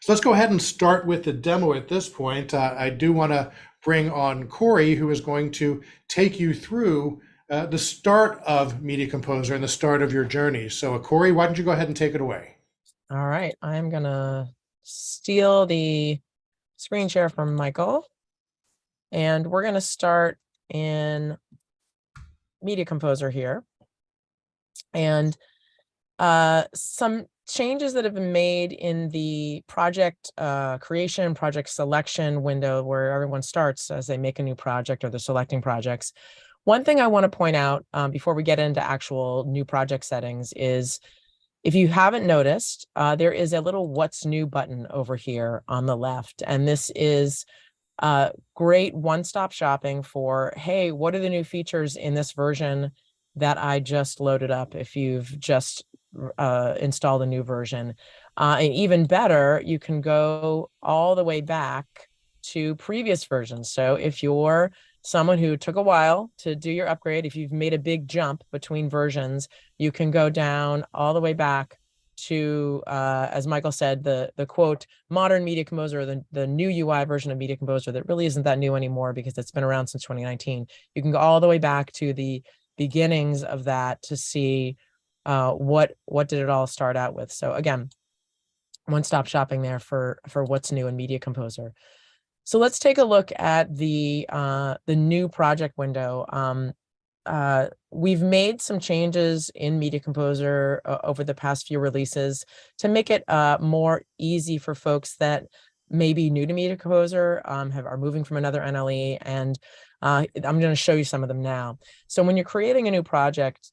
So let's go ahead and start with the demo at this point. I do want to bring on Corey, who is going to take you through the start of Media Composer and the start of your journey. So Corey, why don't you go ahead and take it away? All right, I'm gonna steal the screen share from Michael, and we're gonna start in Media Composer here. And some changes that have been made in the project creation, project selection window where everyone starts as they make a new project or they're selecting projects. One thing I want to point out before we get into actual new project settings is, if you haven't noticed, there is a little What's New button over here on the left. And this is great one-stop shopping for, hey, what are the new features in this version that I just loaded up if you've just installed a new version. And even better, you can go all the way back to previous versions. So if you're someone who took a while to do your upgrade, if you've made a big jump between versions, you can go down all the way back to, as Michael said, the quote, modern Media Composer, the new UI version of Media Composer that really isn't that new anymore because it's been around since 2019. You can go all the way back to the beginnings of that to see what did it all start out with. So again, one-stop shopping there for what's new in Media Composer. So let's take a look at the new project window. We've made some changes in Media Composer over the past few releases to make it more easy for folks that may be new to Media Composer, are moving from another NLE, and I'm going to show you some of them now. So when you're creating a new project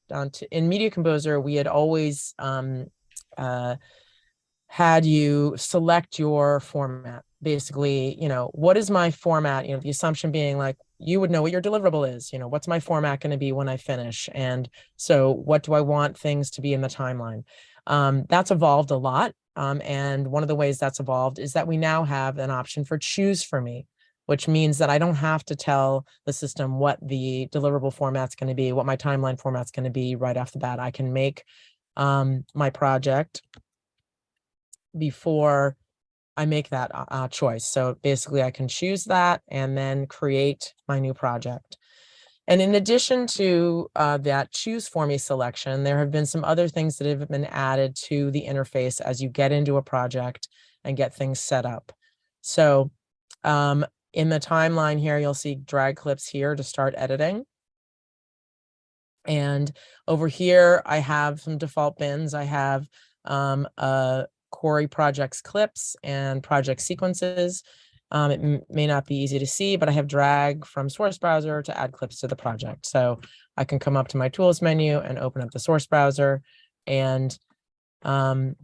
in Media Composer, we had always had you select your format. Basically, what is my format? The assumption being like, you would know what your deliverable is. What's my format going to be when I finish? And so what do I want things to be in the timeline? That's evolved a lot. And one of the ways that's evolved is that we now have an option for choose for me, which means that I don't have to tell the system what the deliverable format's going to be, what my timeline format's going to be right off the bat. I can make my project before I make that choice. So basically I can choose that and then create my new project. And in addition to that choose for me selection, there have been some other things that have been added to the interface as you get into a project and get things set up. So in the timeline here, you'll see drag clips here to start editing. And over here, I have some default bins. I have Corey projects clips and project sequences. It may not be easy to see, but I have drag from source browser to add clips to the project. So I can come up to my tools menu and open up the source browser and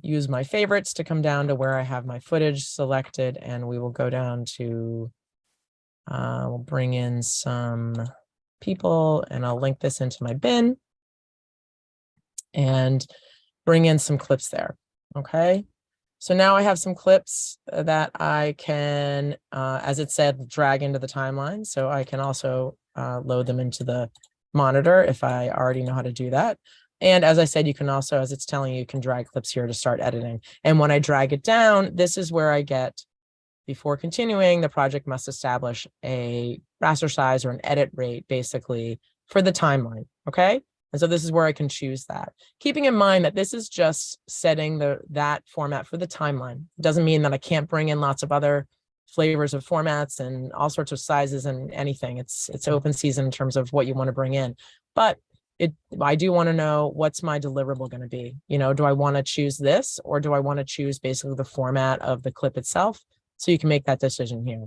use my favorites to come down to where I have my footage selected. And we will go down to, we'll bring in some people and I'll link this into my bin and bring in some clips there. Okay. So now I have some clips that I can, as it said, drag into the timeline. So I can also load them into the monitor if I already know how to do that. And as I said, you can also, as it's telling you, you can drag clips here to start editing. And when I drag it down, this is where I get, before continuing, the project must establish a raster size or an edit rate, basically, for the timeline. Okay. And so this is where I can choose that. Keeping in mind that this is just setting that format for the timeline. It doesn't mean that I can't bring in lots of other flavors of formats and all sorts of sizes and anything. It's open season in terms of what you want to bring in. But I do want to know, what's my deliverable going to be? Do I want to choose this, or do I want to choose basically the format of the clip itself? So you can make that decision here.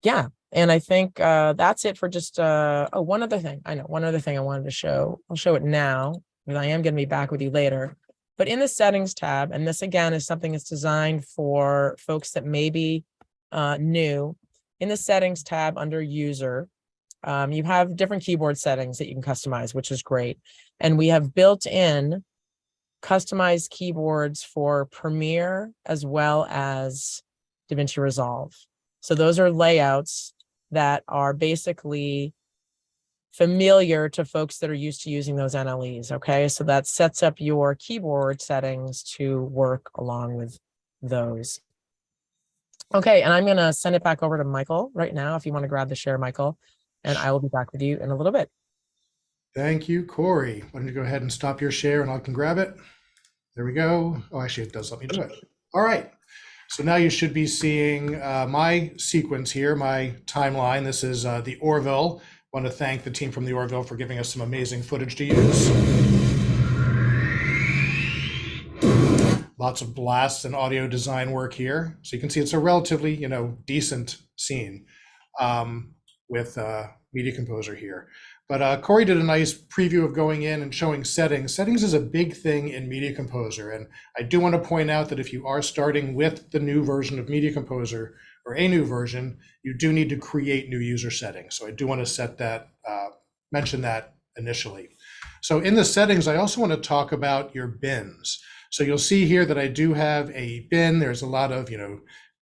Yeah. And I think that's it for just, one other thing. One other thing I wanted to show. I'll show it now, because I am going to be back with you later. But in the settings tab, and this again is something that's designed for folks that may be new, in the settings tab under user, you have different keyboard settings that you can customize, which is great. And we have built in customized keyboards for Premiere as well as DaVinci Resolve. So those are layouts that are basically familiar to folks that are used to using those NLEs. Okay, so that sets up your keyboard settings to work along with those. Okay, and I'm going to send it back over to Michael right now if you want to grab the share, Michael, and I will be back with you in a little bit. Thank you, Corey. Why don't you go ahead and stop your share and I can grab it. There we go. Oh, actually, it does let me do it. All right. So now you should be seeing my sequence here, my timeline. This is the Orville. I want to thank the team from the Orville for giving us some amazing footage to use. Lots of blasts and audio design work here. So you can see it's a relatively, decent scene with Media Composer here. But Corey did a nice preview of going in and showing settings. Settings is a big thing in Media Composer. And I do want to point out that if you are starting with the new version of Media Composer or a new version, you do need to create new user settings. So I do want to set that, mention that initially. So in the settings, I also want to talk about your bins. So you'll see here that I do have a bin. There's a lot of,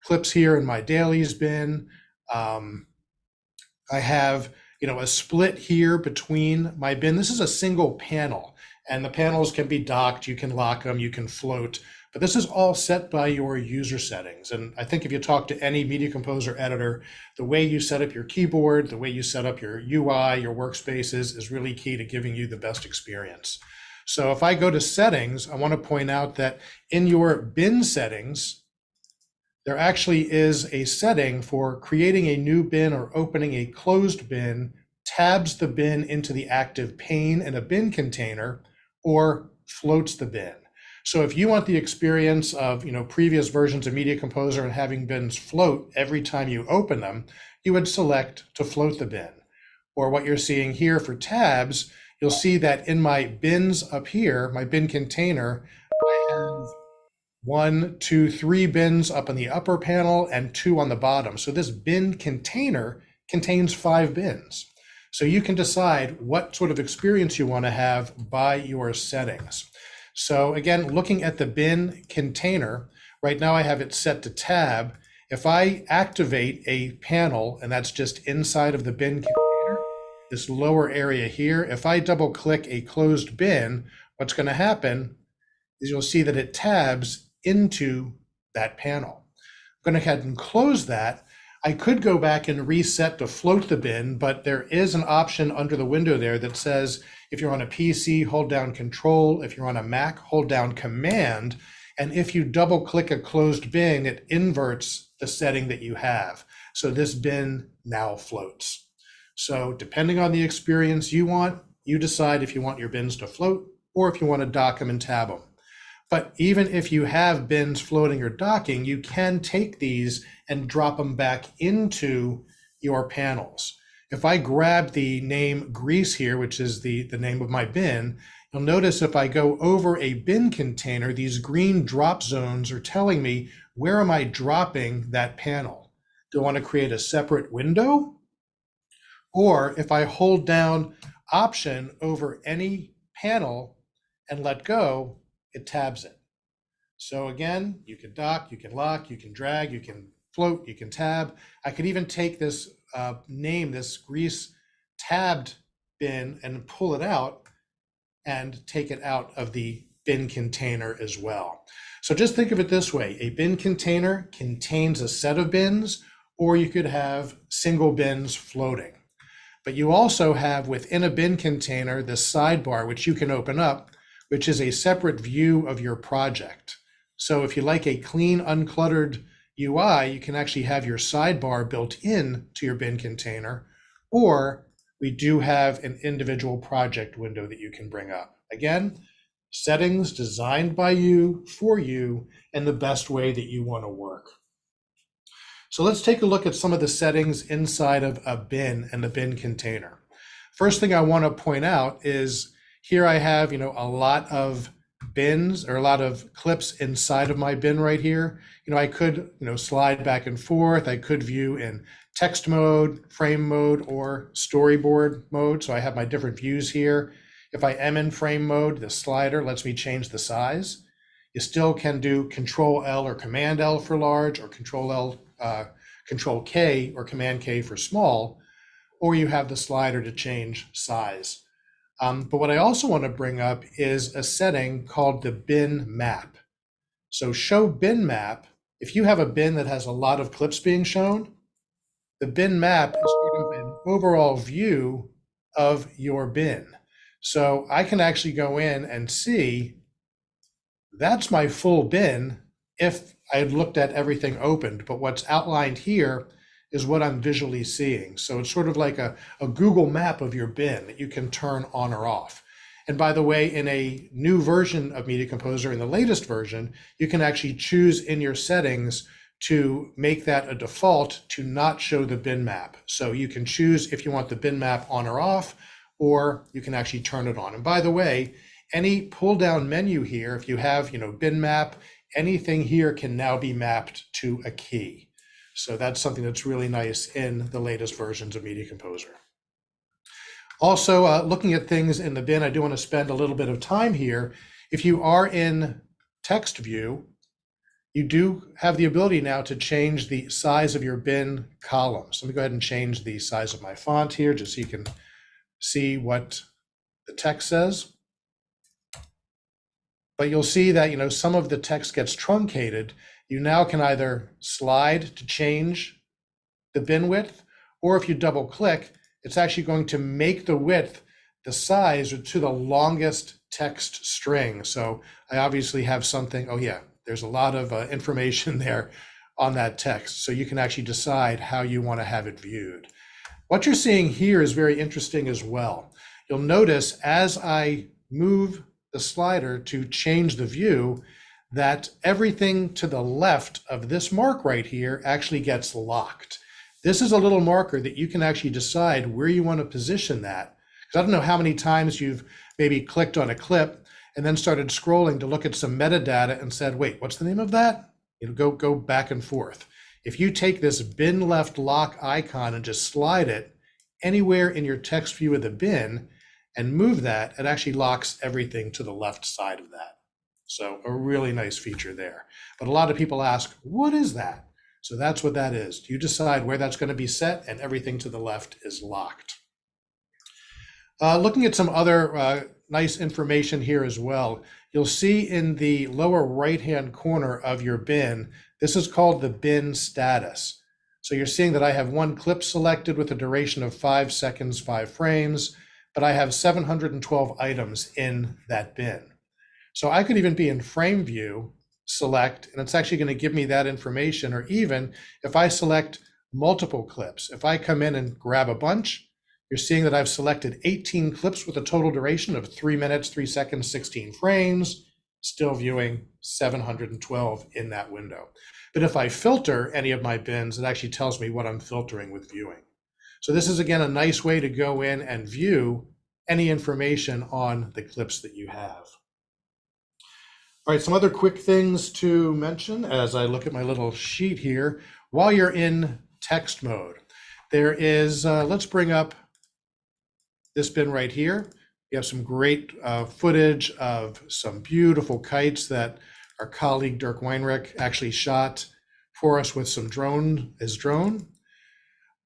clips here in my dailies bin. I have a split here between my bin. This is a single panel, and the panels can be docked. You can lock them, you can float, but this is all set by your user settings. And I think if you talk to any Media Composer editor, the way you set up your keyboard, the way you set up your UI, your workspaces is really key to giving you the best experience. So if I go to settings, I want to point out that in your bin settings, there actually is a setting for creating a new bin or opening a closed bin, tabs the bin into the active pane in a bin container, or floats the bin. So if you want the experience of previous versions of Media Composer and having bins float every time you open them, you would select to float the bin. Or what you're seeing here for tabs, you'll see that in my bins up here, my bin container, I have 1, 2, 3 bins up on the upper panel and 2 on the bottom. So this bin container contains 5 bins. So you can decide what sort of experience you want to have by your settings. So again, looking at the bin container, right now I have it set to tab. If I activate a panel, and that's just inside of the bin container, this lower area here, if I double click a closed bin, what's going to happen is you'll see that it tabs into that panel. I'm going to go ahead and close that. I could go back and reset to float the bin, but there is an option under the window there that says if you're on a PC, hold down Control. If you're on a Mac, hold down Command. And if you double click a closed bin, it inverts the setting that you have. So this bin now floats. So depending on the experience you want, you decide if you want your bins to float or if you want to dock them and tab them. But even if you have bins floating or docking, you can take these and drop them back into your panels. If I grab the name grease here, which is the name of my bin, you'll notice if I go over a bin container, these green drop zones are telling me where am I dropping that panel. Do I want to create a separate window? Or if I hold down Option over any panel and let go, it tabs it. So again, you can dock, you can lock, you can drag, you can float, you can tab. I could even take this name, this grease tabbed bin, and pull it out and take it out of the bin container as well. So just think of it this way. A bin container contains a set of bins, or you could have single bins floating. But you also have within a bin container this sidebar, which you can open up, which is a separate view of your project. So if you like a clean, uncluttered UI, you can actually have your sidebar built in to your bin container, or we do have an individual project window that you can bring up. Again, settings designed by you, for you, and the best way that you want to work. So let's take a look at some of the settings inside of a bin and the bin container. First thing I want to point out is here I have, a lot of bins or a lot of clips inside of my bin right here. I could, slide back and forth. I could view in text mode, frame mode, or storyboard mode. So I have my different views here. If I am in frame mode, the slider lets me change the size. You still can do Control L or Command L for large, or Control L, Control K or Command K for small. or you have the slider to change size. But what I also want to bring up is a setting called the bin map. So show bin map, if you have a bin that has a lot of clips being shown, the bin map is sort of an overall view of your bin. So I can actually go in and see that's my full bin if I had looked at everything opened, but what's outlined here is what I'm visually seeing. So it's sort of like a Google map of your bin that you can turn on or off. And by the way, in a new version of Media Composer, in the latest version, you can actually choose in your settings to make that a default to not show the bin map. So you can choose if you want the bin map on or off, or you can actually turn it on. And by the way, any pull down menu here, if you have, bin map, anything here can now be mapped to a key. So that's something that's really nice in the latest versions of Media Composer. Also, looking at things in the bin, I do want to spend a little bit of time here. If you are in text view, you do have the ability now to change the size of your bin columns. Let me go ahead and change the size of my font here just so you can see what the text says. But you'll see that, some of the text gets truncated. You now can either slide to change the bin width, or if you double click, it's actually going to make the width the size or to the longest text string. So I obviously have something, there's a lot of information there on that text. So you can actually decide how you want to have it viewed. What you're seeing here is very interesting as well. You'll notice as I move the slider to change the view, that everything to the left of this mark right here actually gets locked. This is a little marker that you can actually decide where you want to position that. Because I don't know how many times you've maybe clicked on a clip and then started scrolling to look at some metadata and said, wait, what's the name of that? Go back and forth. If you take this bin left lock icon and just slide it anywhere in your text view of the bin and move that, it actually locks everything to the left side of that. So a really nice feature there. But a lot of people ask, what is that? So that's what that is. You decide where that's going to be set and everything to the left is locked. Looking at some other nice information here as well, you'll see in the lower right-hand corner of your bin, this is called the bin status. So you're seeing that I have one clip selected with a duration of 5 seconds, 5 frames, but I have 712 items in that bin. So I could even be in frame view, select, and it's actually going to give me that information. Or even if I select multiple clips, if I come in and grab a bunch, you're seeing that I've selected 18 clips with a total duration of 3 minutes, 3 seconds, 16 frames, still viewing 712 in that window. But if I filter any of my bins, it actually tells me what I'm filtering with viewing. So this is, again, a nice way to go in and view any information on the clips that you have. All right, some other quick things to mention as I look at my little sheet here. While you're in text mode, there is, let's bring up this bin right here. We have some great footage of some beautiful kites that our colleague Dirk Weinrich actually shot for us with some drone.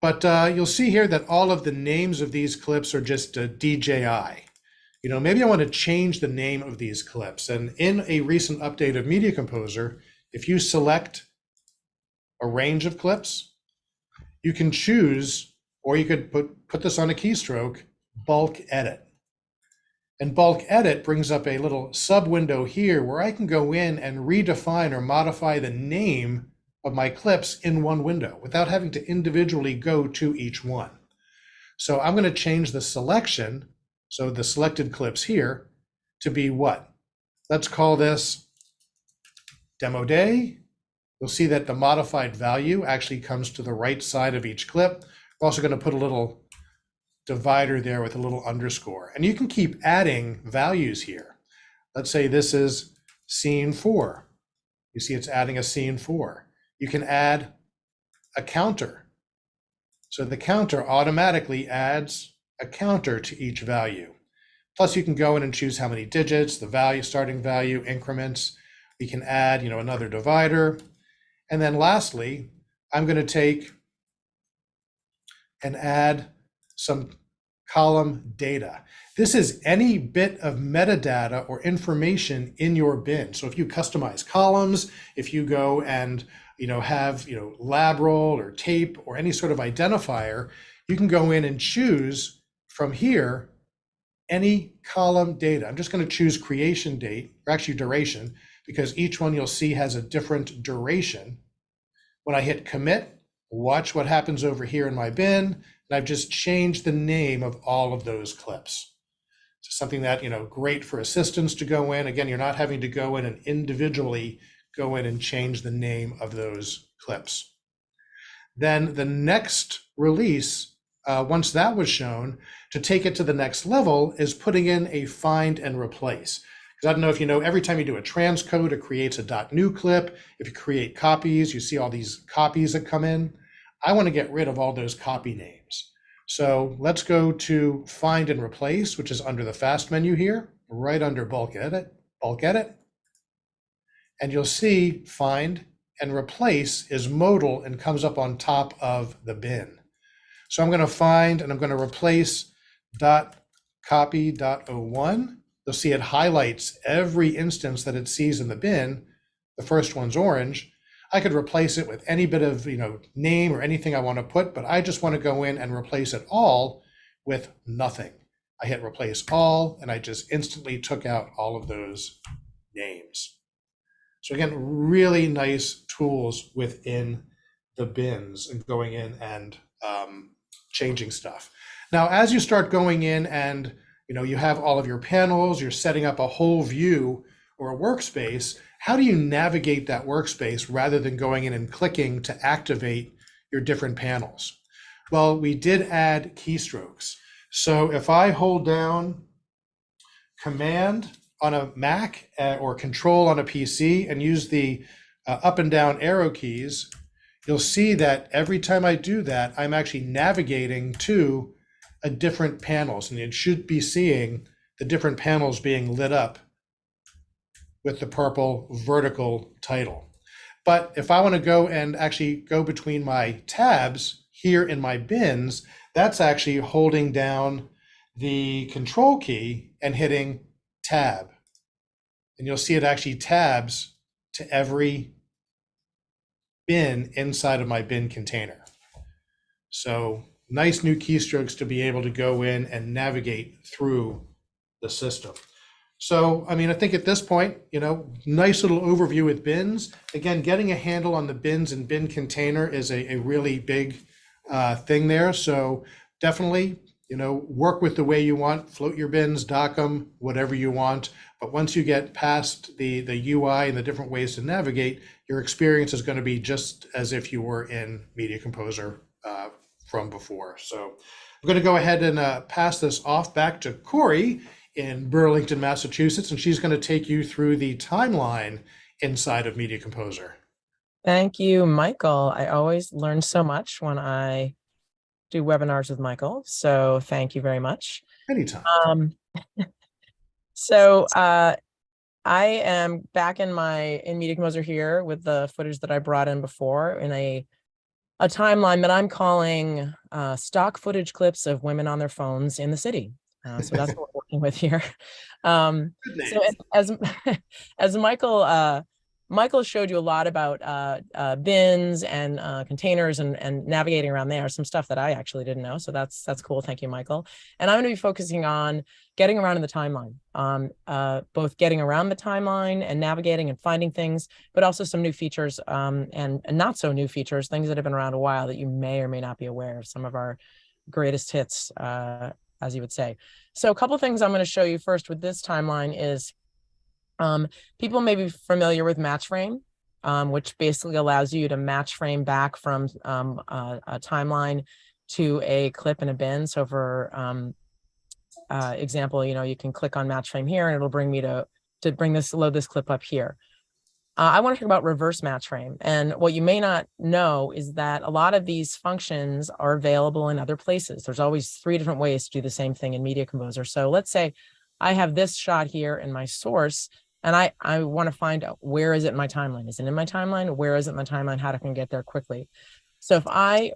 But you'll see here that all of the names of these clips are just DJI. Maybe I want to change the name of these clips. And in a recent update of Media Composer, if you select a range of clips, you can choose, or you could put this on a keystroke, bulk edit. And bulk edit brings up a little sub window here where I can go in and redefine or modify the name of my clips in one window without having to individually go to each one. So I'm going to change the selection, so the selected clips here, to be what? Let's call this Demo Day. You'll see that the modified value actually comes to the right side of each clip. We're also going to put a little divider there with a little underscore. And you can keep adding values here. Let's say this is scene 4. You see it's adding a scene 4. You can add a counter. So the counter automatically adds a counter to each value. Plus you can go in and choose how many digits, the value, starting value, increments. We can add, another divider. And then lastly, I'm going to take and add some column data. This is any bit of metadata or information in your bin. So if you customize columns, if you go and have lab roll or tape or any sort of identifier, you can go in and choose from here any column data. I'm just going to choose creation date, or actually duration, because each one you'll see has a different duration. When I hit commit, watch what happens over here in my bin, and I've just changed the name of all of those clips. So something that, great for assistants to go in. Again, you're not having to go in and individually go in and change the name of those clips. Then the next release, once that was shown, to take it to the next level is putting in a find and replace. Because I don't know if you know, every time you do a transcode, it creates a .new clip. If you create copies, you see all these copies that come in. I want to get rid of all those copy names. So let's go to find and replace, which is under the fast menu here, right under bulk edit. And you'll see find and replace is modal and comes up on top of the bin. So I'm going to find and I'm going to replace .copy.01. You'll see it highlights every instance that it sees in the bin. The first one's orange. I could replace it with any bit of name or anything I want to put, but I just want to go in and replace it all with nothing. I hit replace all, and I just instantly took out all of those names. So again, really nice tools within the bins and going in and changing stuff. Now, as you start going in and you have all of your panels, you're setting up a whole view or a workspace, how do you navigate that workspace rather than going in and clicking to activate your different panels? Well, we did add keystrokes. So if I hold down Command on a Mac or Control on a PC and use the up and down arrow keys, you'll see that every time I do that, I'm actually navigating to a different panels, and you should be seeing the different panels being lit up with the purple vertical title. But if I want to go and actually go between my tabs here in my bins, that's actually holding down the Control key and hitting Tab. And you'll see it actually tabs to every bin inside of my bin container. So nice new keystrokes to be able to go in and navigate through the system. So, I think at this point, nice little overview with bins. Again, getting a handle on the bins and bin container is a really big thing there. So definitely, work with the way you want, float your bins, dock them, whatever you want. But once you get past the UI and the different ways to navigate, your experience is going to be just as if you were in Media Composer from before. So I'm going to go ahead and pass this off back to Corey in Burlington, Massachusetts, and she's going to take you through the timeline inside of Media Composer. Thank you, Michael. I always learn so much when I do webinars with Michael. So thank you very much. Anytime. So I am back in Media Composer here with the footage that I brought in before in a timeline that I'm calling stock footage clips of women on their phones in the city. So that's what we're working with here. So as Michael showed you a lot about bins and containers and navigating around there, some stuff that I actually didn't know. So that's cool. Thank you, Michael. And I'm going to be focusing on getting around in the timeline, both getting around the timeline and navigating and finding things, but also some new features and not so new features, things that have been around a while that you may or may not be aware of, some of our greatest hits, as you would say. So a couple of things I'm going to show you first with this timeline is people may be familiar with match frame, which basically allows you to match frame back from a timeline to a clip in a bin. So for example, you can click on match frame here and it'll bring me to load this clip up here. I want to talk about reverse match frame. And what you may not know is that a lot of these functions are available in other places. There's always 3 different ways to do the same thing in Media Composer. So let's say I have this shot here in my source, and I want to find out where is it in my timeline? Is it in my timeline? Where is it in my timeline? How can I get there quickly? So if I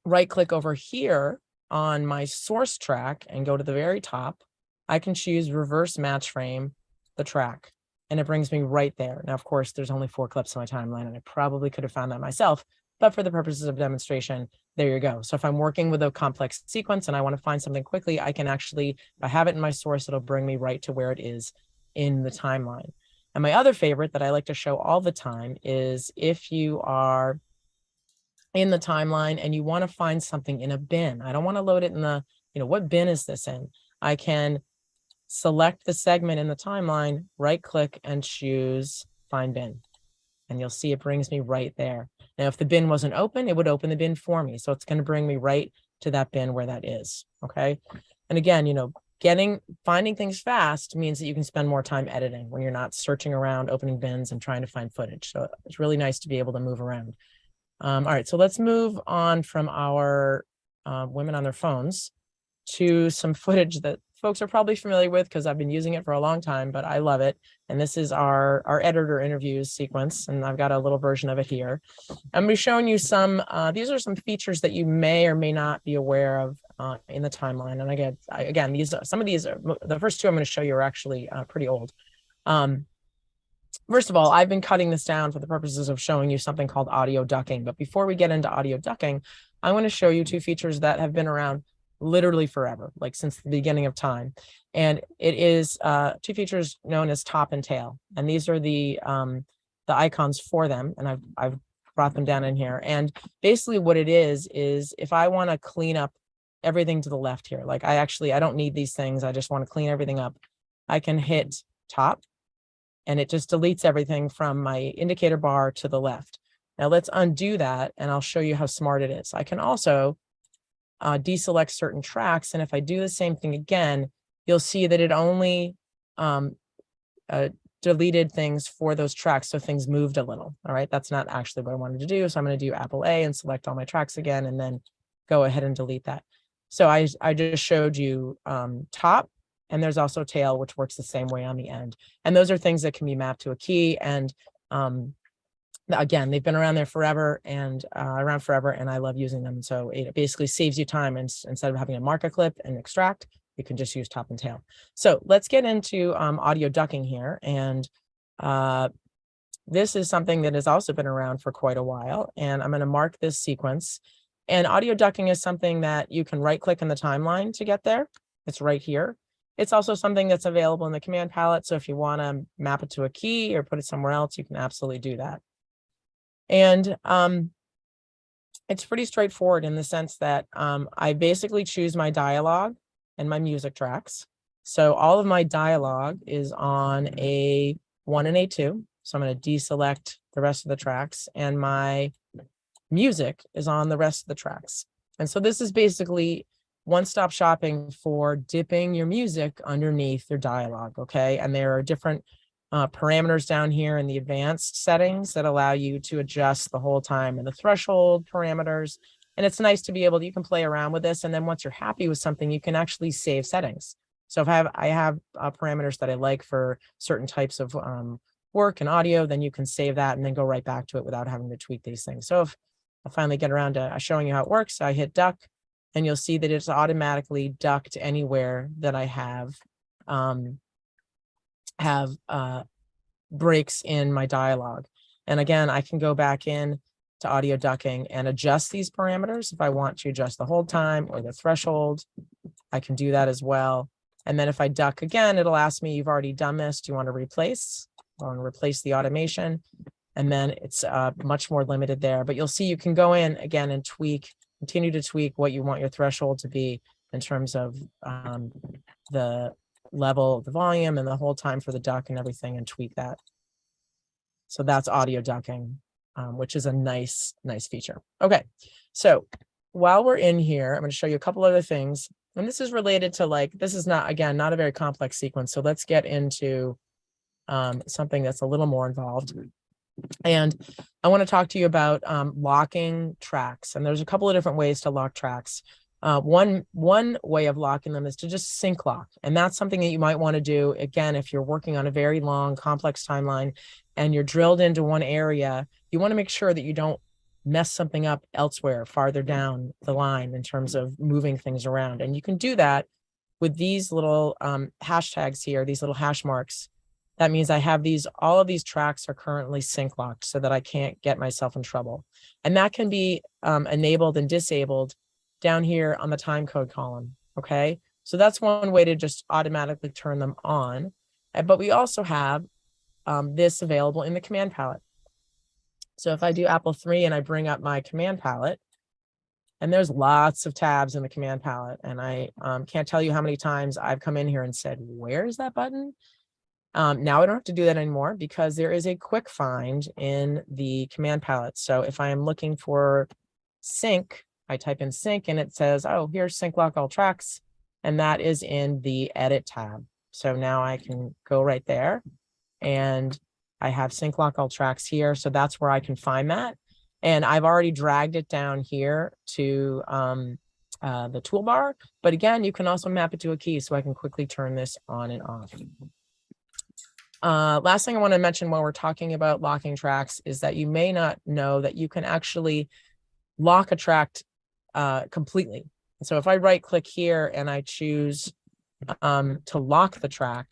right click over here on my source track and go to the very top, I can choose reverse match frame the track, and it brings me right there. Now, of course, there's only 4 clips in my timeline, and I probably could have found that myself, but for the purposes of demonstration, there you go. So if I'm working with a complex sequence and I want to find something quickly, I can actually, if I have it in my source, it'll bring me right to where it is in the timeline. And my other favorite that I like to show all the time is if you are in the timeline and you want to find something in a bin. I don't want to load it in the, what bin is this in? I can select the segment in the timeline, right click and choose find bin. And you'll see it brings me right there. Now, if the bin wasn't open, it would open the bin for me. So it's going to bring me right to that bin where that is. Okay. And again, finding things fast means that you can spend more time editing when you're not searching around, opening bins and trying to find footage. So it's really nice to be able to move around. All right, so let's move on from our women on their phones to some footage that folks are probably familiar with because I've been using it for a long time, but I love it. And this is our editor interviews sequence, and I've got a little version of it here. I'm going to be showing you some, these are some features that you may or may not be aware of in the timeline. And again, some of these, the first two I'm going to show you are actually pretty old. First of all, I've been cutting this down for the purposes of showing you something called audio ducking. But before we get into audio ducking, I want to show you 2 features that have been around literally forever, like since the beginning of time. And it is 2 features known as top and tail. And these are the icons for them. And I've brought them down in here. And basically what it is if I want to clean up everything to the left here, like I don't need these things. I just want to clean everything up. I can hit top, and it just deletes everything from my indicator bar to the left. Now let's undo that, and I'll show you how smart it is. I can also deselect certain tracks, and if I do the same thing again, you'll see that it only deleted things for those tracks, so things moved a little. All right, that's not actually what I wanted to do, so I'm going to do Apple A and select all my tracks again, and then go ahead and delete that. So I just showed you top, and there's also tail, which works the same way on the end. And those are things that can be mapped to a key. And again, they've been around there forever and I love using them. So it basically saves you time. And instead of having to mark a clip and extract, you can just use top and tail. So let's get into audio ducking here. And this is something that has also been around for quite a while. And I'm going to mark this sequence. And audio ducking is something that you can right click in the timeline to get there. It's right here. It's also something that's available in the command palette. So if you want to map it to a key or put it somewhere else, you can absolutely do that. And it's pretty straightforward in the sense that I basically choose my dialogue and my music tracks. So all of my dialogue is on A1 and A2. So I'm going to deselect the rest of the tracks, and my music is on the rest of the tracks. And so this is basically one-stop shopping for dipping your music underneath your dialogue, okay? And there are different parameters down here in the advanced settings that allow you to adjust the whole time, and the threshold parameters. And it's nice to be able to, you can play around with this. And then once you're happy with something, you can actually save settings. So if I have parameters that I like for certain types of work and audio, then you can save that and then go right back to it without having to tweak these things. So if I finally get around to showing you how it works, I hit duck, and you'll see that it's automatically ducked anywhere that I have breaks in my dialogue. And again, I can go back in to audio ducking and adjust these parameters. If I want to adjust the hold time or the threshold, I can do that as well. And then if I duck again, it'll ask me, you've already done this. Do you want to replace? I want to replace the automation. And then it's much more limited there. But you'll see you can go in again and continue to tweak what you want your threshold to be in terms of the level, the volume, and the whole time for the duck and everything, and tweak that. So that's audio ducking, which is a nice feature. Okay, so while we're in here, I'm going to show you a couple other things. And this is related to this is not a very complex sequence. So let's get into something that's a little more involved. And I want to talk to you about locking tracks. And there's a couple of different ways to lock tracks. One way of locking them is to just sync lock. And that's something that you might want to do, again, if you're working on a very long, complex timeline and you're drilled into one area. You want to make sure that you don't mess something up elsewhere, farther down the line in terms of moving things around. And you can do that with these little hashtags here, these little hash marks. That means I have these, all of these tracks are currently sync locked so that I can't get myself in trouble. And that can be enabled and disabled down here on the time code column, okay? So that's one way to just automatically turn them on. But we also have this available in the command palette. So if I do Apple III and I bring up my command palette, and there's lots of tabs in the command palette, and I can't tell you how many times I've come in here and said, where's that button? Now I don't have to do that anymore because there is a quick find in the command palette. So if I am looking for sync, I type in sync and it says, oh, here's sync lock all tracks. And that is in the edit tab. So now I can go right there and I have sync lock all tracks here. So that's where I can find that. And I've already dragged it down here to the toolbar. But again, you can also map it to a key so I can quickly turn this on and off. Last thing I want to mention while we're talking about locking tracks is that you may not know that you can actually lock a track completely. So if I right click here and I choose to lock the track,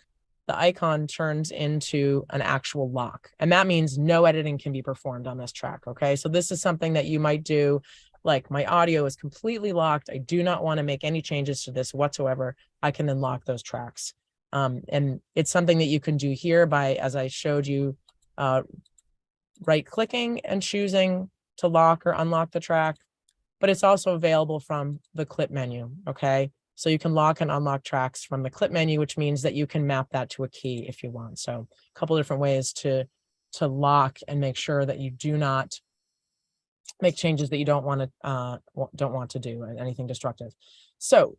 the icon turns into an actual lock. And that means no editing can be performed on this track. Okay, so this is something that you might do, like my audio is completely locked. I do not want to make any changes to this whatsoever. I can then lock those tracks. And it's something that you can do here by, as I showed you, right clicking and choosing to lock or unlock the track, but it's also available from the clip menu. Okay, so you can lock and unlock tracks from the clip menu, which means that you can map that to a key if you want. So a couple different ways to lock and make sure that you do not make changes that you don't want to do, anything destructive. So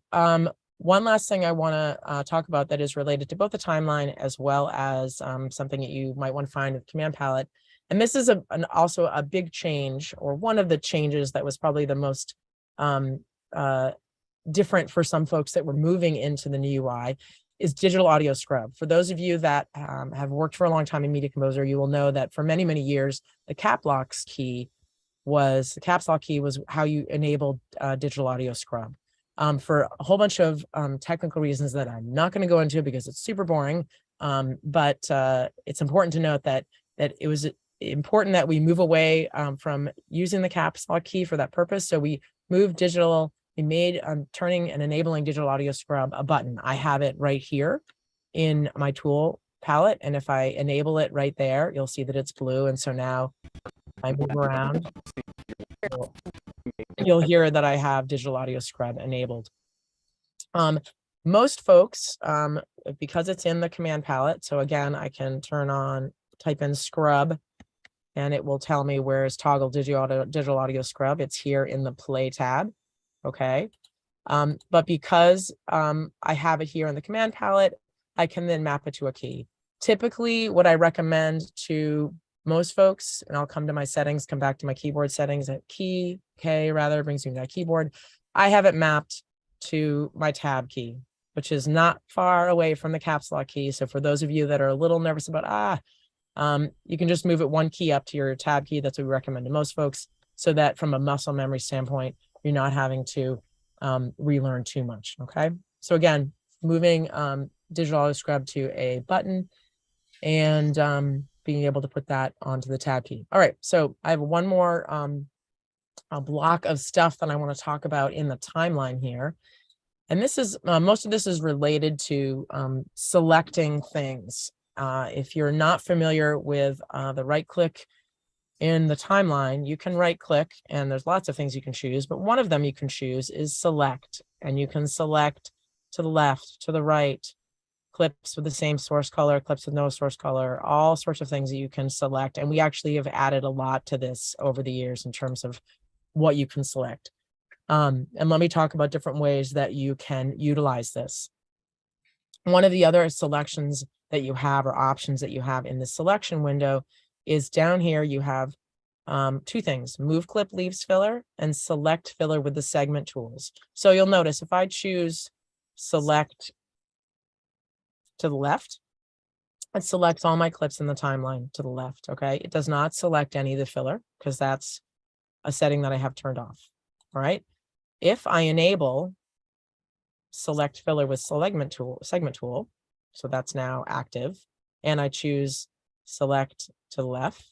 one last thing I want to talk about that is related to both the timeline as well as something that you might want to find with command palette. And this is also a big change, or one of the changes that was probably the most different for some folks that were moving into the new UI, is digital audio scrub. For those of you that have worked for a long time in Media Composer, you will know that for many, many years, the caps lock key was how you enabled digital audio scrub. For a whole bunch of technical reasons that I'm not going to go into because it's super boring. But it's important to note that it was important that we move away from using the caps lock key for that purpose. So we moved digital. We made turning and enabling digital audio scrub a button. I have it right here in my tool palette, and if I enable it right there, you'll see that it's blue. And so now I move around, you'll hear that I have digital audio scrub enabled. Most folks, because it's in the command palette, so again, I can type in scrub, and it will tell me where is toggle digital audio scrub. It's here in the play tab. Okay. But because I have it here in the command palette, I can then map it to a key. Typically, what I recommend to most folks, and I'll come to my settings, come back to my keyboard settings at key, K rather, brings me to my keyboard. I have it mapped to my tab key, which is not far away from the caps lock key. So for those of you that are a little nervous about, you can just move it one key up to your tab key. That's what we recommend to most folks, so that from a muscle memory standpoint, you're not having to relearn too much. Okay. So again, moving digital audio scrub to a button and being able to put that onto the tab key. All right. So I have one more a block of stuff that I want to talk about in the timeline here. And this is most of this is related to selecting things. If you're not familiar with the right click in the timeline, you can right click and there's lots of things you can choose, but one of them you can choose is select, and you can select to the left, to the right, clips with the same source color, clips with no source color, all sorts of things that you can select. And we actually have added a lot to this over the years in terms of what you can select. And let me talk about different ways that you can utilize this. One of the other selections that you have, or options that you have in the selection window, is down here. You have two things: move clip leaves filler and select filler with the segment tools. So you'll notice if I choose select to the left, it selects all my clips in the timeline to the left. Okay, it does not select any of the filler because that's a setting that I have turned off. All right. If I enable select filler with segment tool, so that's now active, and I choose select to the left,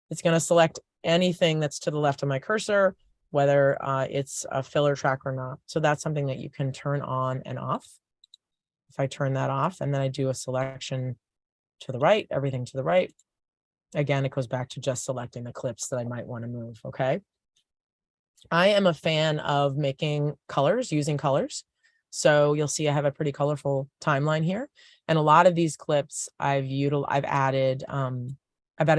it's going to select anything that's to the left of my cursor, whether it's a filler track or not. So that's something that you can turn on and off. If I turn that off and then I do a selection to the right, everything to the right, again, it goes back to just selecting the clips that I might want to move. Okay. I am a fan of making colors, using colors. So you'll see I have a pretty colorful timeline here. And a lot of these clips I've added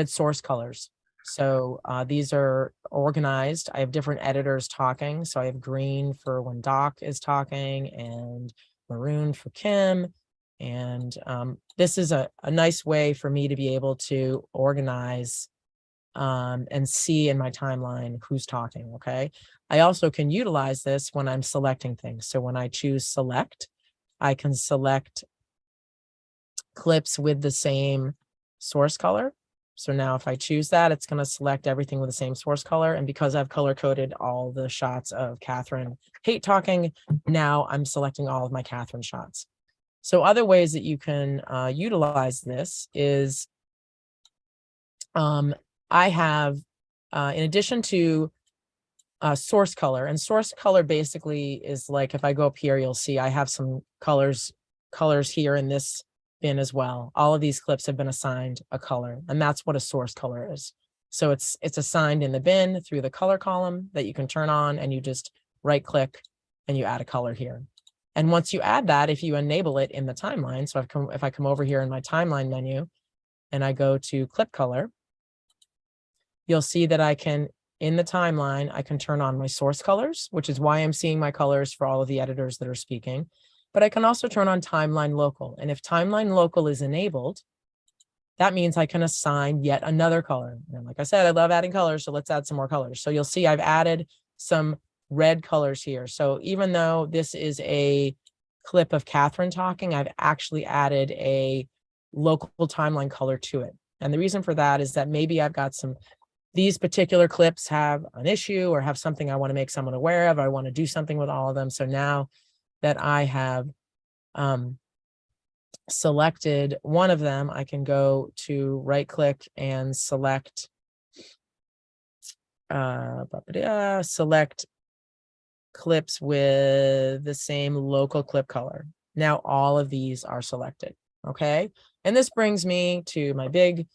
source colors. So these are organized. I have different editors talking. So I have green for when Doc is talking and maroon for Kim. And this is a nice way for me to be able to organize and see in my timeline who's talking. Okay. I also can utilize this when I'm selecting things. So when I choose select, I can select clips with the same source color. So now if I choose that, it's going to select everything with the same source color. And because I've color coded all the shots of Catherine Haight talking, now I'm selecting all of my Catherine shots. So other ways that you can utilize this is I have, in addition to source color, and source color basically is like, if I go up here, you'll see I have some colors here in this bin as well. All of these clips have been assigned a color, and that's what a source color is. So it's assigned in the bin through the color column that you can turn on, and you just right click and you add a color here. And once you add that, if you enable it in the timeline, so if I come over here in my timeline menu and I go to clip color, you'll see that I can, in the timeline, I can turn on my source colors, which is why I'm seeing my colors for all of the editors that are speaking. But I can also turn on timeline local. And if timeline local is enabled, that means I can assign yet another color. And like I said, I love adding colors, so let's add some more colors. So you'll see I've added some red colors here. So even though this is a clip of Catherine talking, I've actually added a local timeline color to it. And the reason for that is that maybe I've got these particular clips have an issue or have something I want to make someone aware of. I want to do something with all of them. So now that I have selected one of them, I can go to right click and select select clips with the same local clip color. Now all of these are selected. Okay. And this brings me to my big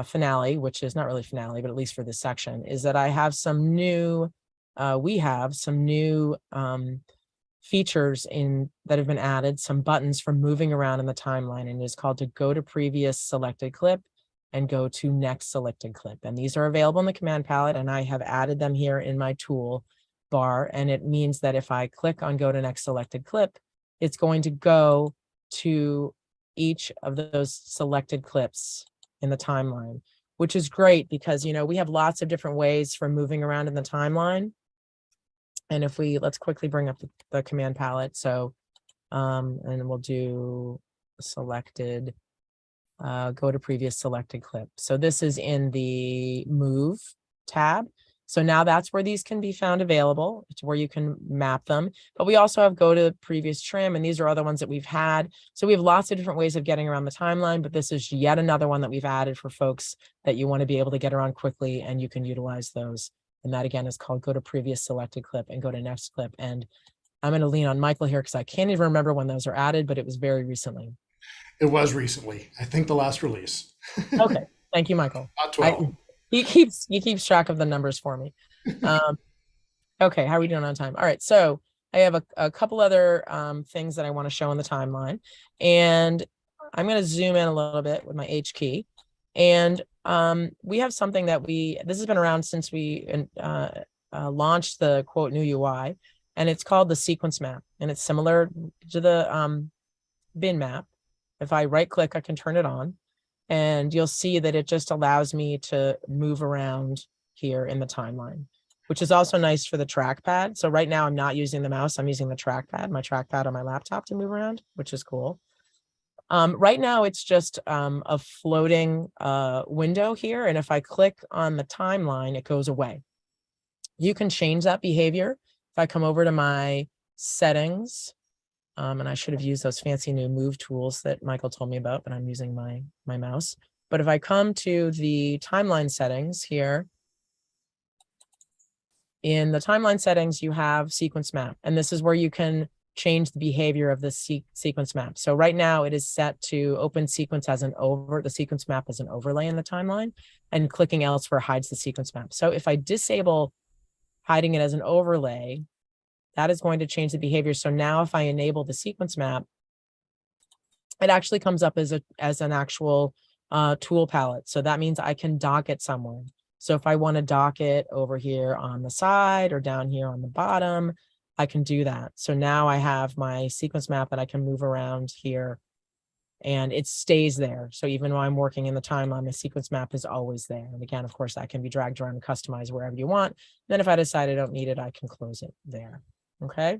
finale, which is not really finale, but at least for this section, is that I have some new, we have some new features that have been added, some buttons for moving around in the timeline, and it is called to go to previous selected clip and go to next selected clip. And these are available in the command palette, and I have added them here in my tool bar. And it means that if I click on go to next selected clip, it's going to go to each of those selected clips in the timeline, which is great because, we have lots of different ways for moving around in the timeline. And if let's quickly bring up the command palette. So, and we'll do selected, go to previous selected clip. So this is in the move tab. So now that's where these can be found available. It's where you can map them. But we also have go to previous trim, and these are other ones that we've had. So we have lots of different ways of getting around the timeline, but this is yet another one that we've added for folks that you want to be able to get around quickly, and you can utilize those. And that again is called go to previous selected clip and go to next clip. And I'm going to lean on Michael here because I can't even remember when those are added, but it was very recently. It was recently, I think the last release. Okay. Thank you, Michael. Not 12. He keeps track of the numbers for me. Okay, how are we doing on time? All right, so I have a couple other things that I want to show in the timeline, and I'm going to zoom in a little bit with my H key. And we have something that this has been around since we launched the quote new UI, and it's called the sequence map, and it's similar to the bin map. If I right click, I can turn it on. And you'll see that it just allows me to move around here in the timeline, which is also nice for the trackpad. So right now I'm not using the mouse, I'm using the trackpad, my trackpad on my laptop to move around, which is cool. Right now, it's just a floating window here. And if I click on the timeline, it goes away. You can change that behavior. If I come over to my settings, and I should have used those fancy new move tools that Michael told me about, but I'm using my mouse. But if I come to the timeline settings here, in the timeline settings, you have sequence map, and this is where you can change the behavior of the sequence map. So right now it is set to open sequence as the sequence map as an overlay in the timeline, and clicking elsewhere hides the sequence map. So if I disable hiding it as an overlay, that is going to change the behavior. So now if I enable the sequence map, it actually comes up as an actual tool palette. So that means I can dock it somewhere. So if I want to dock it over here on the side or down here on the bottom, I can do that. So now I have my sequence map that I can move around here, and it stays there. So even though I'm working in the timeline, the sequence map is always there. And again, of course, that can be dragged around and customized wherever you want. Then if I decide I don't need it, I can close it there. Okay.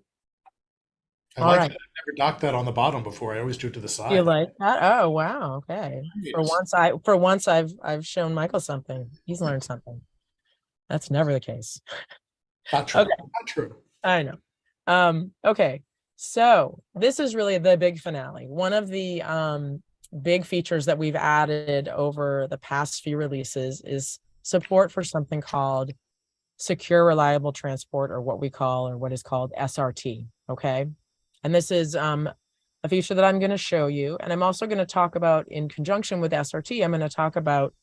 I All like right. that. I've never docked that on the bottom before. I always do it to the side. You like that? Oh, wow. Okay. For once I've shown Michael something. He's learned something. That's never the case. Not true. Okay. Not true. I know. Okay. So this is really the big finale. One of the big features that we've added over the past few releases is support for something called secure reliable transport, or what is called SRT. Okay. And this is a feature that I'm going to show you. And I'm also going to talk about, in conjunction with SRT, I'm going to talk about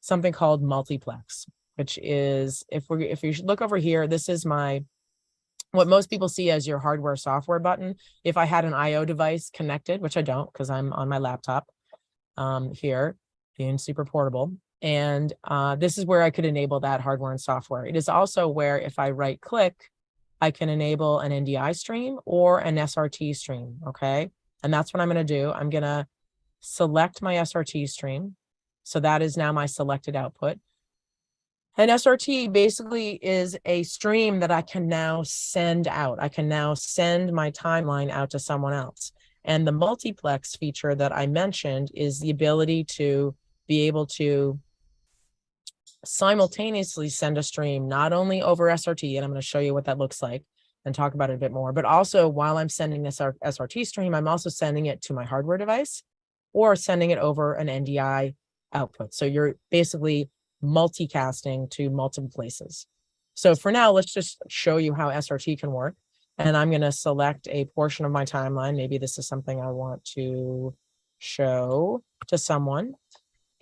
something called multiplex, which is, if you look over here, this is what most people see as your hardware software button. If I had an IO device connected, which I don't because I'm on my laptop here, being super portable. And this is where I could enable that hardware and software. It is also where, if I right click, I can enable an NDI stream or an SRT stream. Okay. And that's what I'm going to do. I'm going to select my SRT stream. So that is now my selected output. And SRT basically is a stream that I can now send out. I can now send my timeline out to someone else. And the multiplex feature that I mentioned is the ability to be able to simultaneously send a stream, not only over SRT, and I'm going to show you what that looks like and talk about it a bit more, but also while I'm sending this SRT stream, I'm also sending it to my hardware device or sending it over an NDI output. So you're basically multicasting to multiple places. So for now, let's just show you how SRT can work. And I'm going to select a portion of my timeline. Maybe this is something I want to show to someone.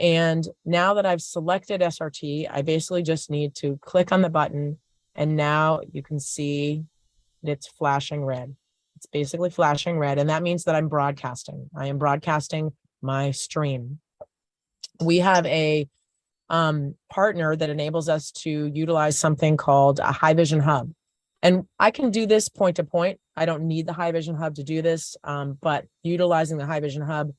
And now that I've selected SRT, I basically just need to click on the button. And now you can see it's flashing red. It's basically flashing red. And that means that I'm broadcasting. I am broadcasting my stream. We have a partner that enables us to utilize something called a High Vision Hub. And I can do this point to point. I don't need the High Vision Hub to do this, but utilizing the High Vision Hub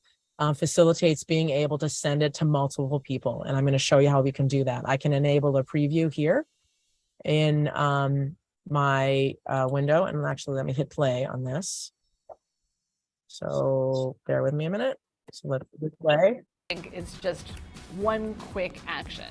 facilitates being able to send it to multiple people. And I'm going to show you how we can do that. I can enable a preview here in my window. And actually, let me hit play on this. So bear with me a minute. So let's hit play. It's just one quick action.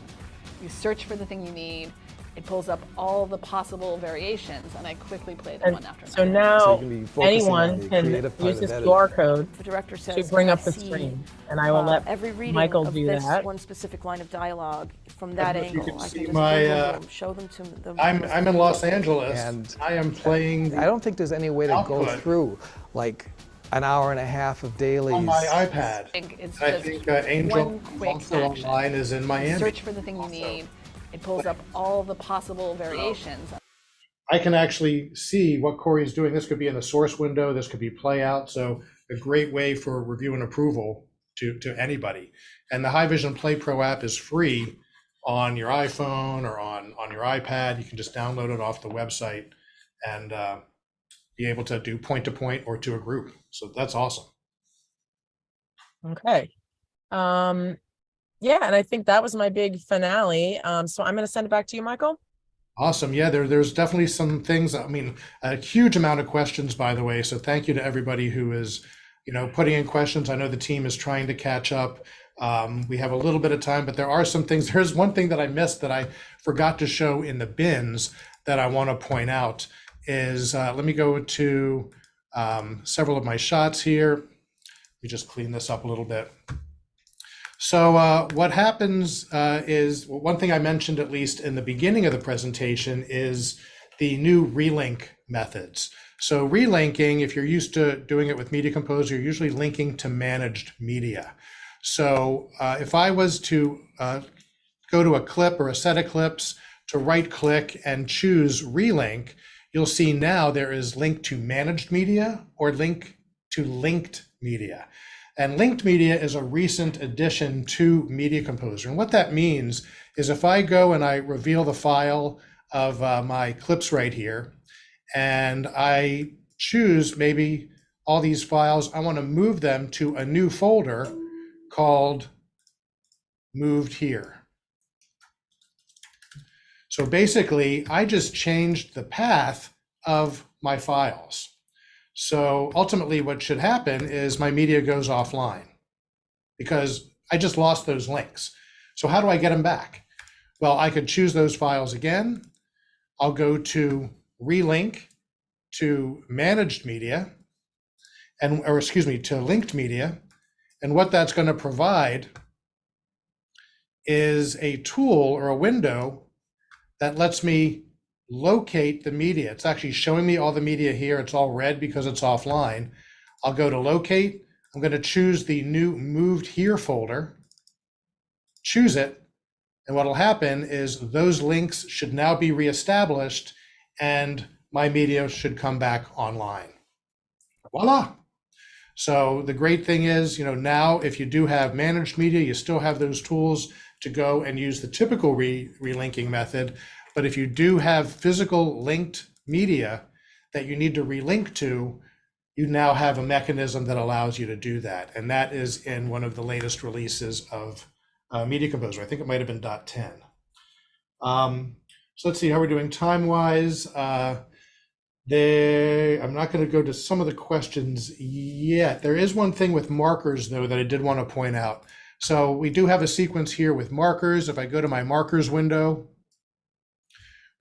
You search for the thing you need. It pulls up all the possible variations, and I quickly play them one after another. So now anyone can use this QR code The director says, to bring up "I the see, screen, and I will let every reading Michael of do this that. one specific line of dialogue from that I don't know if you angle. can I see can just my, boom, boom, show them to them. I'm in Los Angeles, And I am playing I don't think there's any way to go output. through like an hour and a half of dailies. on my iPad. It's I just think Angel one quick also action. Online is in Miami. Search for the thing you need. It pulls up all the possible variations. I can actually see what Corey is doing. This could be in the source window. This could be play out. So a great way for review and approval to anybody. And the High Vision Play Pro app is free on your iPhone or on your iPad. You can just download it off the website and be able to do point to point or to a group. So that's awesome. Okay. Yeah, and I think that was my big finale. So I'm going to send it back to you, Michael. Awesome. Yeah, there's definitely some things. I mean, a huge amount of questions, by the way. So thank you to everybody who is, putting in questions. I know the team is trying to catch up. We have a little bit of time, but there are some things. There's one thing that I missed that I forgot to show in the bins that I want to point out is, let me go to several of my shots here. Let me just clean this up a little bit. So what happens is, well, one thing I mentioned at least in the beginning of the presentation is the new relink methods. So relinking, if you're used to doing it with Media Composer, you're usually linking to managed media. So if I was to go to a clip or a set of clips, to right click and choose relink, you'll see now there is link to managed media or link to linked media. And linked media is a recent addition to Media Composer. And what that means is if I go and I reveal the file of my clips right here, and I choose maybe all these files, I want to move them to a new folder called Moved Here. So basically, I just changed the path of my files. So ultimately what should happen is my media goes offline because I just lost those links. So how do I get them back? Well, I could choose those files again. I'll go to relink to managed media to linked media. And what that's going to provide is a tool or a window that lets me locate the media. It's actually showing me all the media here. It's all red because it's offline. I'll go to locate. I'm going to choose the new moved here folder, choose it. And what'll happen is those links should now be reestablished and my media should come back online. Voila. So the great thing is, now if you do have managed media, you still have those tools to go and use the typical relinking method. But if you do have physical linked media that you need to relink to, you now have a mechanism that allows you to do that. And that is in one of the latest releases of Media Composer. I think it might have been .10. So let's see how we're doing time-wise. I'm not going to go to some of the questions yet. There is one thing with markers, though, that I did want to point out. So we do have a sequence here with markers. If I go to my markers window,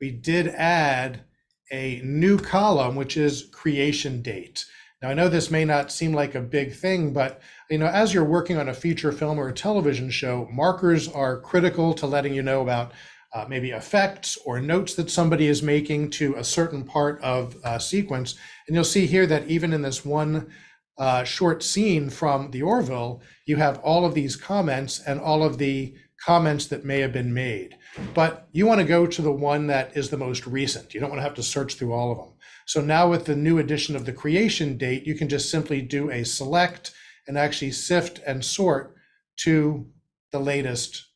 we did add a new column, which is creation date. Now, I know this may not seem like a big thing, but as you're working on a feature film or a television show, markers are critical to letting you know about maybe effects or notes that somebody is making to a certain part of a sequence. And you'll see here that even in this one short scene from the Orville, you have all of these comments and all of the comments that may have been made. But you want to go to the one that is the most recent. You don't want to have to search through all of them. So now with the new addition of the creation date, you can just simply do a select and actually sift and sort to the latest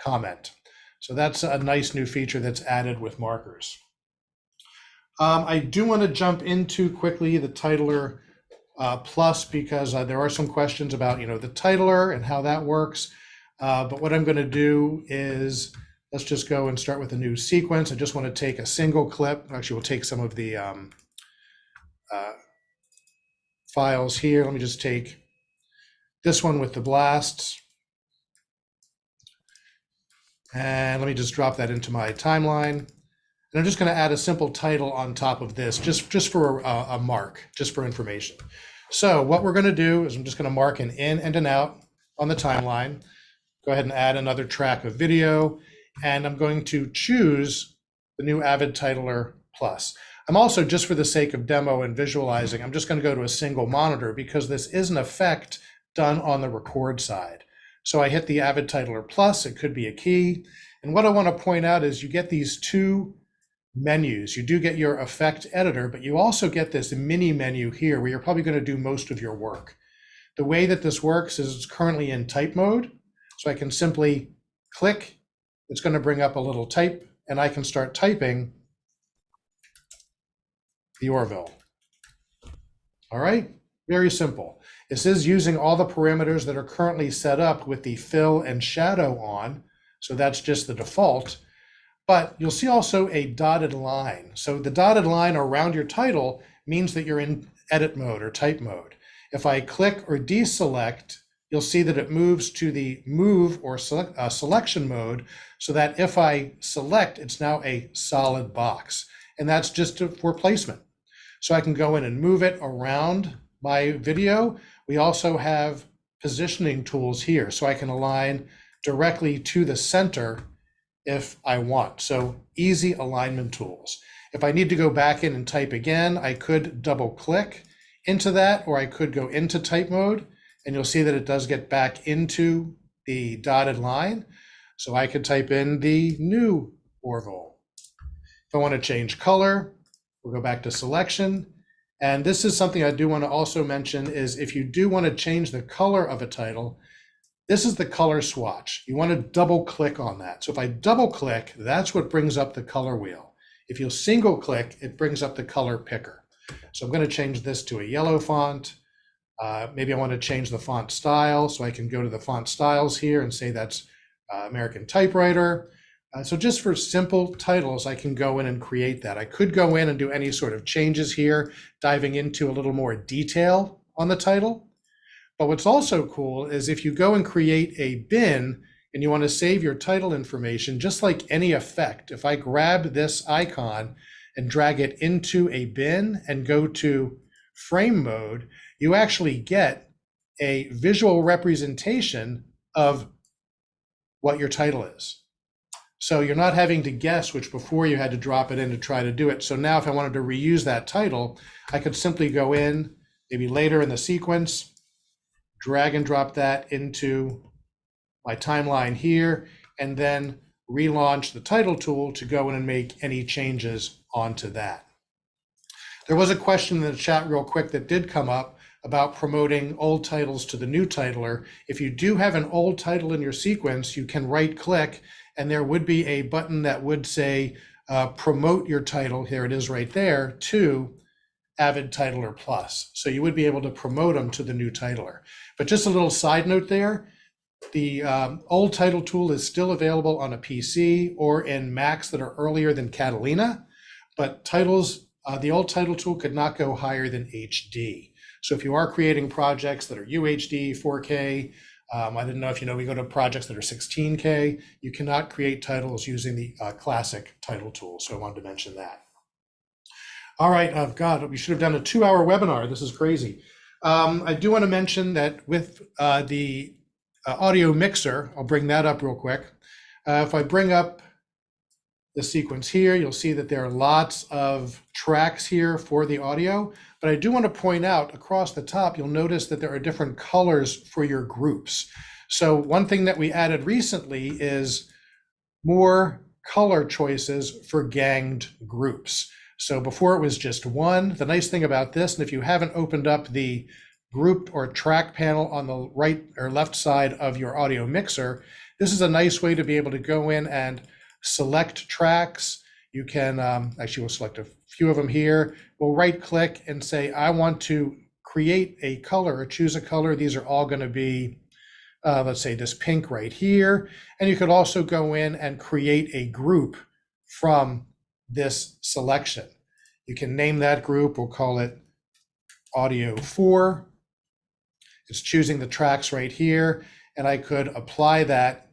comment. So that's a nice new feature that's added with markers. I do want to jump into quickly the titler plus because there are some questions about the titler and how that works. But what I'm going to do is let's just go and start with a new sequence. I just want to take a single clip. Actually, we'll take some of the files here. Let me just take this one with the blasts. And let me just drop that into my timeline. And I'm just going to add a simple title on top of this, just for a mark, just for information. So what we're going to do is I'm just going to mark an in and an out on the timeline. Go ahead and add another track of video. And I'm going to choose the new Avid Titler Plus. I'm also, just for the sake of demo and visualizing, I'm just going to go to a single monitor because this is an effect done on the record side. So I hit the Avid Titler Plus, it could be a key. And what I want to point out is you get these two menus. You do get your effect editor, but you also get this mini menu here where you're probably going to do most of your work. The way that this works is it's currently in type mode. So I can simply click, it's going to bring up a little type, and I can start typing the Orville. All right, very simple. This is using all the parameters that are currently set up with the fill and shadow on. So that's just the default. But you'll see also a dotted line. So the dotted line around your title means that you're in edit mode or type mode. If I click or deselect, you'll see that it moves to the move or selection mode, so that if I select, it's now a solid box. And that's just for placement. So I can go in and move it around my video. We also have positioning tools here, so I can align directly to the center if I want. So easy alignment tools. If I need to go back in and type again, I could double click into that, or I could go into type mode, and you'll see that it does get back into the dotted line. So I could type in the new Orville. If I want to change color, we'll go back to selection. And this is something I do want to also mention is if you do want to change the color of a title, this is the color swatch. You want to double click on that. So if I double click, that's what brings up the color wheel. If you'll single click, it brings up the color picker. So I'm going to change this to a yellow font. Maybe I want to change the font style, so I can go to the font styles here and say that's American typewriter. So just for simple titles, I can go in and create that. I could go in and do any sort of changes here, diving into a little more detail on the title. But what's also cool is if you go and create a bin and you want to save your title information, just like any effect, if I grab this icon and drag it into a bin and go to frame mode, you actually get a visual representation of what your title is. So you're not having to guess, which before you had to drop it in to try to do it. So now if I wanted to reuse that title, I could simply go in, maybe later in the sequence, drag and drop that into my timeline here, and then relaunch the title tool to go in and make any changes onto that. There was a question in the chat real quick that did come up about promoting old titles to the new titler. If you do have an old title in your sequence, you can right click and there would be a button that would say promote your title, here it is right there, to Avid Titler Plus. So you would be able to promote them to the new titler. But just a little side note there, the old title tool is still available on a PC or in Macs that are earlier than Catalina, but titles, the old title tool could not go higher than HD. So if you are creating projects that are UHD, 4K, I didn't know if you know, we go to projects that are 16K, you cannot create titles using the classic title tool. So I wanted to mention that. All right, God, we should have done a 2-hour webinar. This is crazy. I do want to mention that with the audio mixer, I'll bring that up real quick. If I bring up the sequence here, you'll see that there are lots of tracks here for the audio, but I do want to point out across the top, you'll notice that there are different colors for your groups. So one thing that we added recently is more color choices for ganged groups. So before it was just one. The nice thing about this, and if you haven't opened up the group or track panel on the right or left side of your audio mixer, this is a nice way to be able to go in and select tracks. You can, actually we'll select a few of them here. We'll right click and say, I want to create a color or choose a color. These are all going to be, let's say this pink right here. And you could also go in and create a group from this selection. You can name that group. We'll call it Audio 4. It's choosing the tracks right here. And I could apply that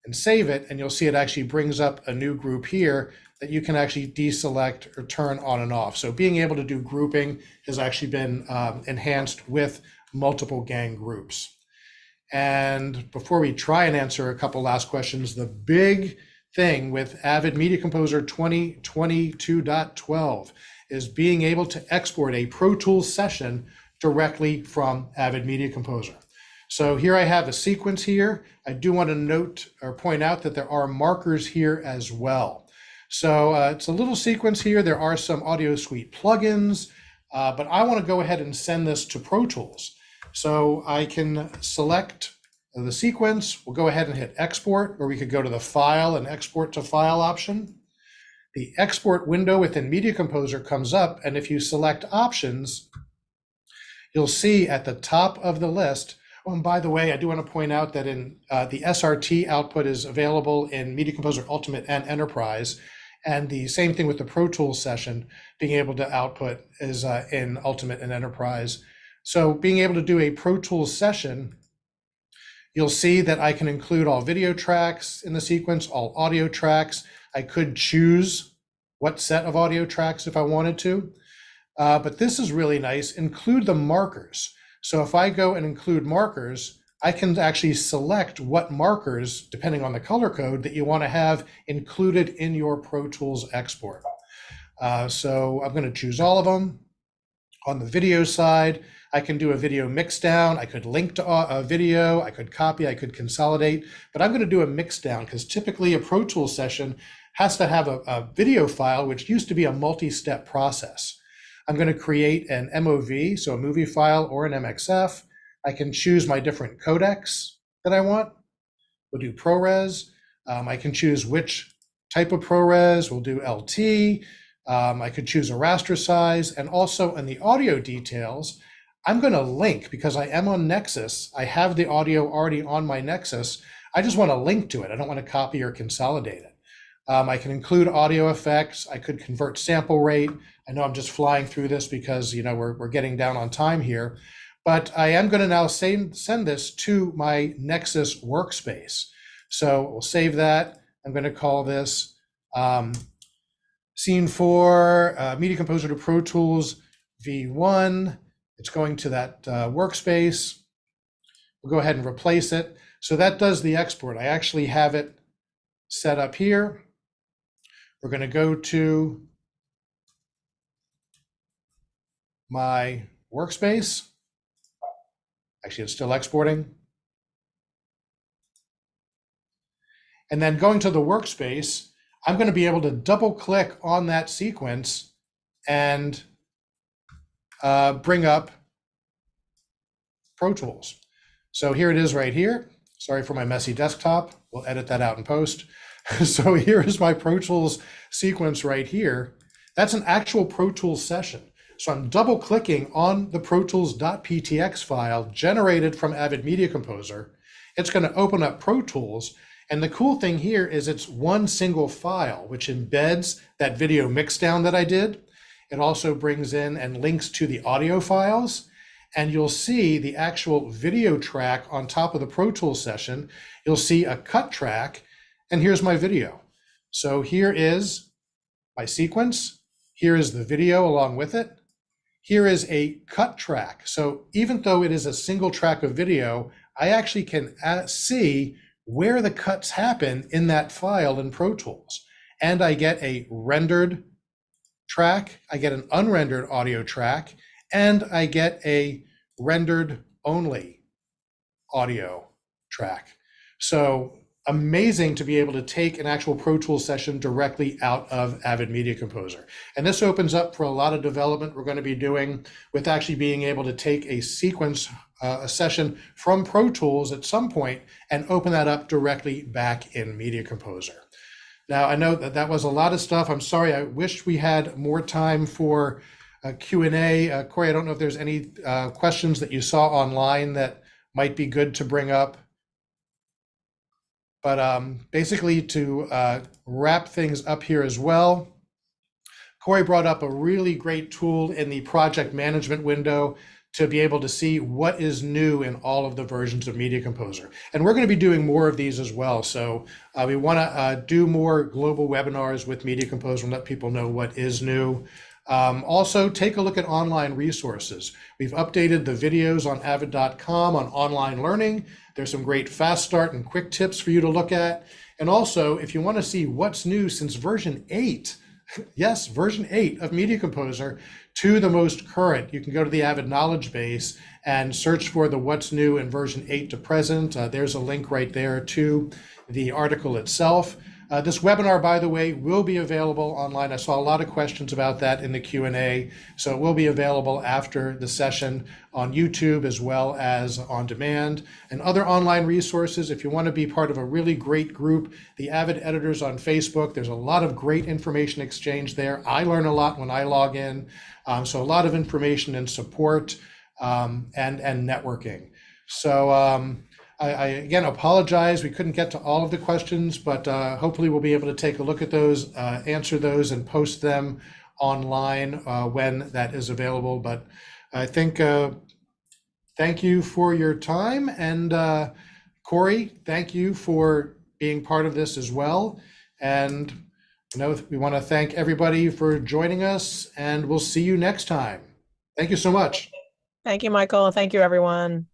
and save it. And you'll see it actually brings up a new group here that you can actually deselect or turn on and off. So being able to do grouping has actually been enhanced with multiple gang groups. And before we try and answer a couple last questions, the big thing with Avid Media Composer 2022.12 is being able to export a ProTools session directly from Avid Media Composer. So here I have a sequence here. I do want to note or point out that there are markers here as well. So it's a little sequence here. There are some Audio Suite plugins, but I want to go ahead and send this to ProTools. So I can select the sequence. We'll go ahead and hit export, or we could go to the file and export to file option. The export window within Media Composer comes up, and if you select options, you'll see at the top of the list. Oh, and by the way, I do want to point out that in the SRT output is available in Media Composer Ultimate and Enterprise, and the same thing with the Pro Tools session being able to output is in Ultimate and Enterprise. So being able to do a Pro Tools session, you'll see that I can include all video tracks in the sequence, all audio tracks. I could choose what set of audio tracks if I wanted to, but this is really nice, include the markers. So if I go and include markers, I can actually select what markers, depending on the color code, that you want to have included in your Pro Tools export. So I'm going to choose all of them. On the video side, I can do a video mix down. I could link to a video, I could copy, I could consolidate, but I'm going to do a mix down because typically a Pro Tools session has to have a video file, which used to be a multi-step process. I'm going to create an MOV, so a movie file or an MXF. I can choose my different codecs that I want. We'll do ProRes. I can choose which type of ProRes. We'll do LT. I could choose a raster size, and also in the audio details, I'm going to link because I am on Nexus. I have the audio already on my Nexus. I just want to link to it. I don't want to copy or consolidate it. I can include audio effects. I could convert sample rate. I know I'm just flying through this because we're getting down on time here, but I am going to now send this to my Nexus workspace. So we'll save that. I'm going to call this Scene 4, Media Composer to Pro Tools V1. It's going to that workspace. We'll go ahead and replace it. So that does the export. I actually have it set up here. We're going to go to my workspace. Actually, it's still exporting. And then going to the workspace, I'm going to be able to double click on that sequence and bring up Pro Tools. So here it is right here. Sorry for my messy desktop. We'll edit that out in post. So here is my Pro Tools sequence right here. That's an actual Pro Tools session. So I'm double clicking on the Pro Tools.ptx file generated from Avid Media Composer. It's going to open up Pro Tools. And the cool thing here is it's one single file, which embeds that video mixdown that I did. It also brings in and links to the audio files. And you'll see the actual video track on top of the Pro Tools session. You'll see a cut track, and here's my video. So here is my sequence. Here is the video along with it. Here is a cut track. So even though it is a single track of video, I actually can see where the cuts happen in that file in Pro Tools. And I get a rendered track, I get an unrendered audio track, and I get a rendered only audio track. So amazing to be able to take an actual Pro Tools session directly out of Avid Media Composer. And this opens up for a lot of development we're going to be doing with actually being able to take a sequence, a session from Pro Tools at some point and open that up directly back in Media Composer. Now, I know that was a lot of stuff. I'm sorry, I wish we had more time for Q&A. Corey, I don't know if there's any questions that you saw online that might be good to bring up. But basically to wrap things up here as well, Corey brought up a really great tool in the project management window to be able to see what is new in all of the versions of Media Composer. And we're going to be doing more of these as well. So we want to do more global webinars with Media Composer and let people know what is new. Also, take a look at online resources. We've updated the videos on avid.com on online learning. There's some great fast start and quick tips for you to look at. And also, if you want to see what's new since version 8, yes, version 8 of Media Composer to the most current, you can go to the Avid knowledge base and search for the what's new in version 8 to present. There's a link right there to the article itself. This webinar, by the way, will be available online. I saw a lot of questions about that in the Q&A. So it will be available after the session on YouTube as well as on demand. And other online resources, if you want to be part of a really great group, the Avid editors on Facebook, there's a lot of great information exchange there. I learn a lot when I log in. So a lot of information and support and networking. So I again apologize, we couldn't get to all of the questions, but hopefully we'll be able to take a look at those, answer those, and post them online when that is available. But I think thank you for your time. And Corey, thank you for being part of this as well. And we want to thank everybody for joining us, and we'll see you next time. Thank you so much. Thank you, Michael. Thank you, everyone.